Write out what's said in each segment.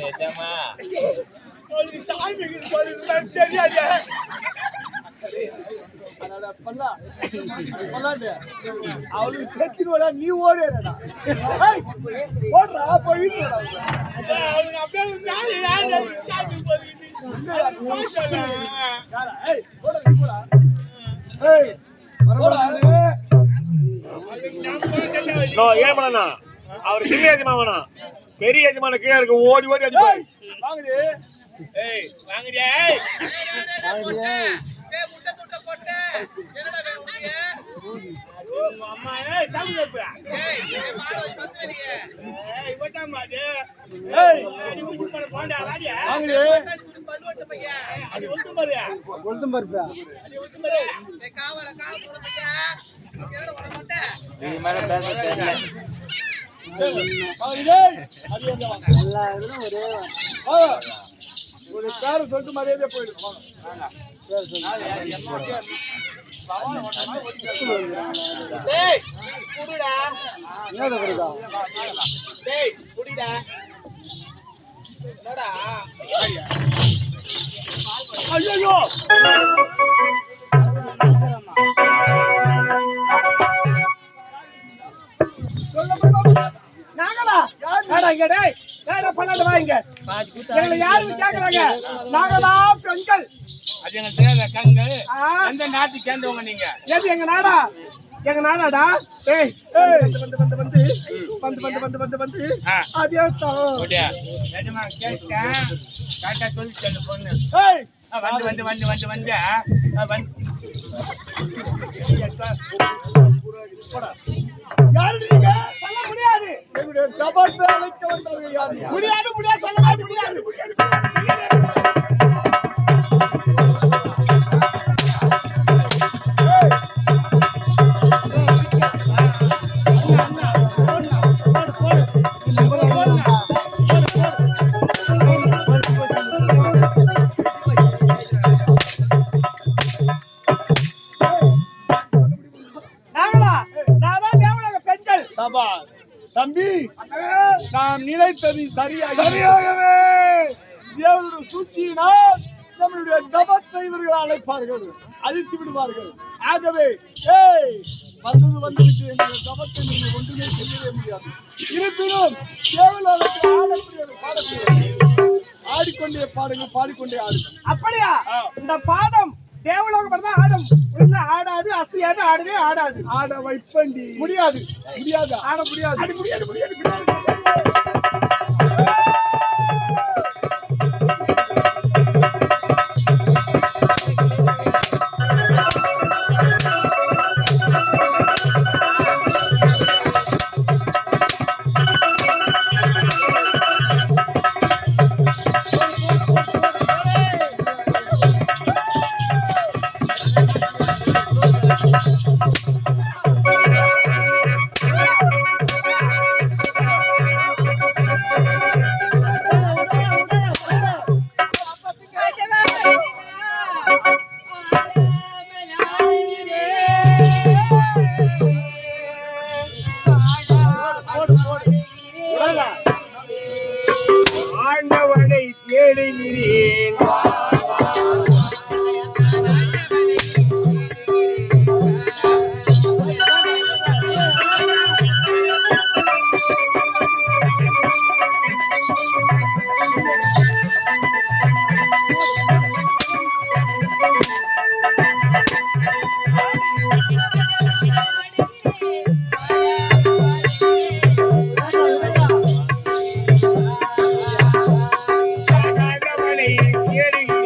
எஜமா அவளுக்கு சாமி தெரியாது. அவளுக்கு பிரச்சனை நீ ஓடுறா ஓடுறா போயிட்டு அவளுக்கு அப்படியே சாமி ஏன் அவர் சின்ன எஜமானா பெரிய எஜமான கீழே இருக்கு ஓடி ஓடி அடி வாங்குடி வாங்குடியே அம்மா சாமி ஒரு பேரை சொல்லிட்டு மரியாதையா போயிடும். ஐயோ நாங்களா வாங்க யாருன்னு கேக்குறாங்க. நாங்களா பெண்கள் அது எனக்கு தெரியாத கண்கள். எந்த நாட்டு சேர்ந்தவங்க நீங்க? எது எங்க நாடா? எங்க நாடாடா? ஏய் வந்து வந்து வந்து வந்து வந்து வந்து வந்து வந்து வந்து அதே எஜமா கேட்டேன் காட்டா சொல்லிச்சு அந்த பொண்ணு. ஏய் வந்து வந்து வந்து வந்து வந்து யாரு நீங்க? சொல்ல முடியாது. எங்களுடைய தபத்தை அழைக்க வந்தவர்கள் யாரு? முடியாது முடியாது சொல்ல மாட்டேன். முடியாது தம்பி, நாம் நினைத்தது சரியாகவே தேவனுடைய சூழ்ச்சியினால் நம்மளுடைய தபத்தை இவர்கள் அழைப்பார்கள், அழித்து விடுவார்கள். ஆகவே வந்தது வந்துவிட்டு எங்களுடைய தபத்தை நீங்கள் ஒன்றுமே செய்யவே முடியாது. இருப்பினும் தேவலோகத்தில் ஆடக்கூடிய பாடக்கூடிய ஆடிக்கொண்டே பாடுங்கள், பாடிக்கொண்டே ஆடுங்கள். அப்படியா? இந்த பாடம் தேவலோகம் தான் ஆடும். ஆடாது, அசையாது, ஆடவே ஆடாது. ஆட வைப்பண்டி முடியாது. முடியாது, ஆட முடியாது. அது முடியாது முடியாது முடியாது. ஆண்டவனை தேடுகிறேன். Getting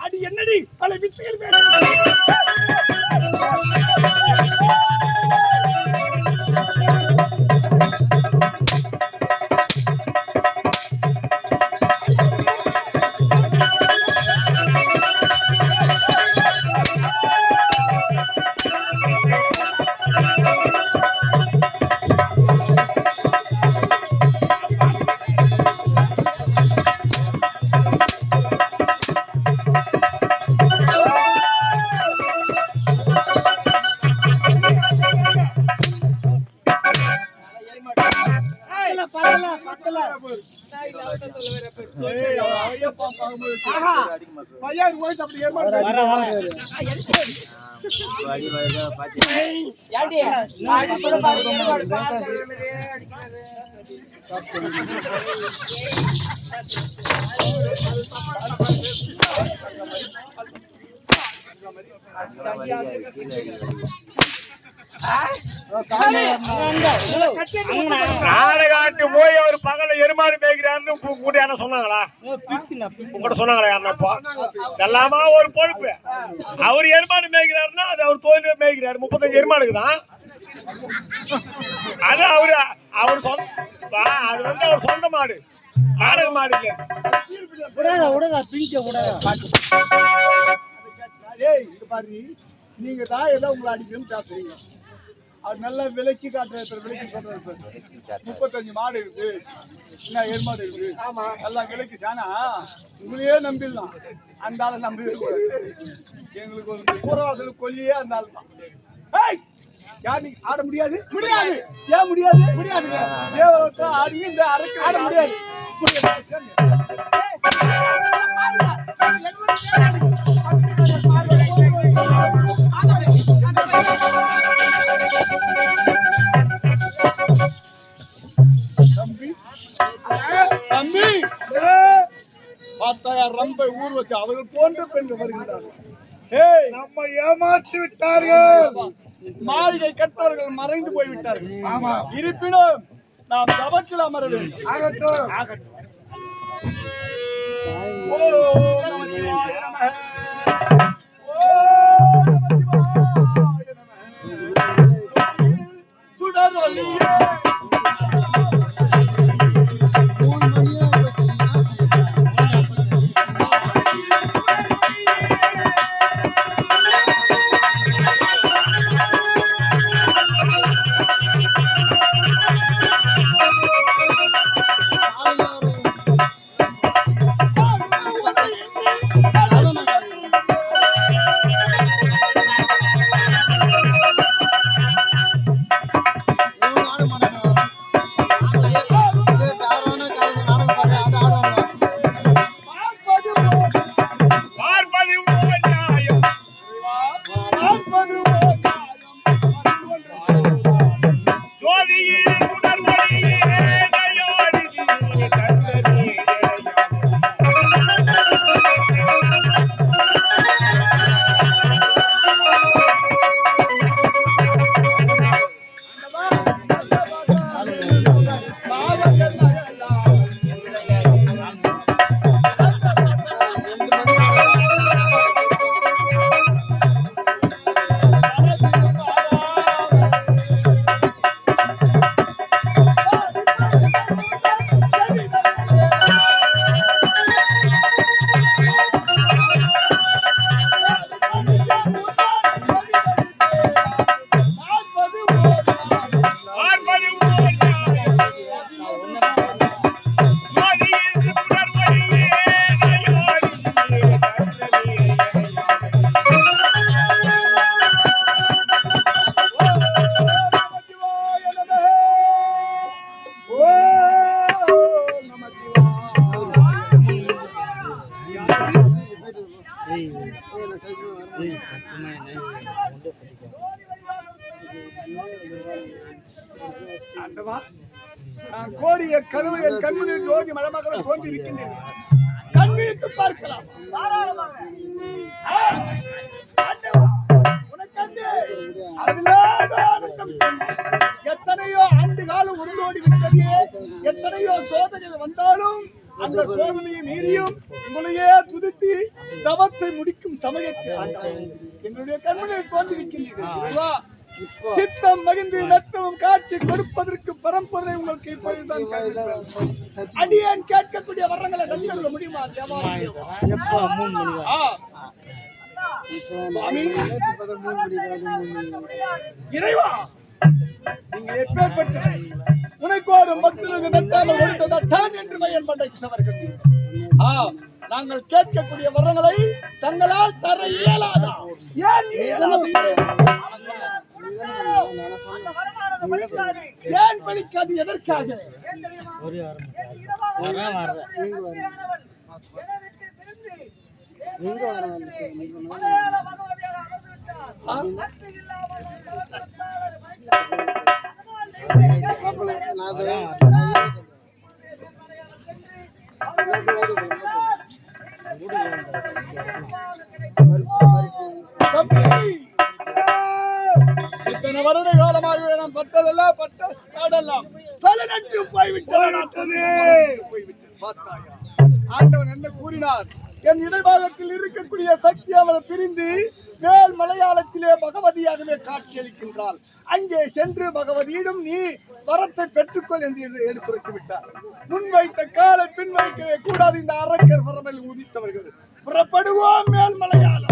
அடி என்னடி பல வித்தைகள் நாடகாட்டு போய் அவர் பகல எருமாடு மேய்க்கிறாருன்னு கூட என்ன சொன்னாங்களா? உங்ககிட்ட சொன்னாங்களா? யாருனாப்பா எல்லாமா ஒரு பொறுப்பு. அவர் எருமாடு மேய்க்கிறாருன்னா அது அவர் தொழில மேய்க்கிறாரு. 35 எருமாடுக்கு தான் அது அவர் சொந்த. அது வந்து அவர் சொந்த மாடு, நாடக மாடு இல்ல. நீங்க தான் ஏதோ உங்களை அடிக்கணும்னு பேசுறீங்க. அது நல்லா விலைக்கு காட்டுற விலைக்கு சொல்றது. 35 மாடு இருக்கு, என்ன ஏற்பாடு இருக்கு, எல்லாம் விலைக்கு தானா உங்களையே நம்பிடலாம். அந்த ஆளை நம்பி எங்களுக்கு ஒரு சூறாவளி கொல்லியே அந்த ஆள் தான். யார் நீங்க ஆட முடியாது? முடியாது. ஏன் முடியாது? முடியாதுங்க. ஆடி இந்த அரைக்கு ஆட முடியாது. தம்பி 10,000 ரம்பை ஊர் வச்சு அவர்கள் போன்ற பெண்கள் வருகின்றார்கள். நம்ம ஏமாற்றி விட்டார்கள். மாளிகை கட்டவர்கள் மறைந்து போய்விட்டார்கள். இருப்பினும் நாம் தவத்தில் அமர வேண்டும். ஆகட்டும். நான் கோரிய கனவு என் கண்முனில் ஜோதி மழமகளை தோன்றி இருக்கின்றேன். கண்விழித்து பார்க்கலாம். எத்தனையோ ஆண்டு ஆண்டு காலம் உருண்டோடி விட்டதே. எத்தனையோ சோதனைகள் வந்தாலும் அந்த சோதனையை மீறியும் உங்களையே துதித்து தவத்தை முடிக்கும் சமயத்தில் எங்களுடைய கண்மணியில் தோன்றிருக்கின்றீர்கள். சித்தம் மகிழ்ந்து மெத்தவும் காட்சி கொடுப்பதற்கு பரம்பரை உங்களுக்கு இப்பொழுதுதான் அடியேன் கேட்கக்கூடிய வரங்களை தந்துள்ள முடியுமா தேவாதி இறைவா, நீங்கள் எப்பேற்பட்ட உனக்கு ஒரு பக்தர்களுக்கு தட்டாமல் கொடுத்த தட்டான் என்று மையன் பண்றவர்கள். நாங்கள் கேட்கக்கூடிய வரங்களை தங்களால் தர இயலாதா? ஏன் இயலாது? ஏன் பலிக்காது? எதற்காக? இத்தனை வருட காலமாக நாம் பட்டதெல்லாம் பட்டதெல்லாம் பலனற்று போய்விட்டது. ஆண்டவன் என்ன கூறினார்? என் இடைபாகத்தில் இருக்கக்கூடிய சக்தி அவளை பிரிந்து மேல் மலையாளத்திலே பகவதியாகவே காட்சியளிக்கின்றாள். அங்கே சென்று பகவதியிடம் நீ வரத்தை பெற்றுக்கொள் என்று எடுத்துரைத்து விட்டார். முன்வைத்த காலை பின் வைக்கவே கூடாது. இந்த அரக்கர் பரவல் உதித்தவர்கள் புறப்படுவோம் மேல் மலையாளம்.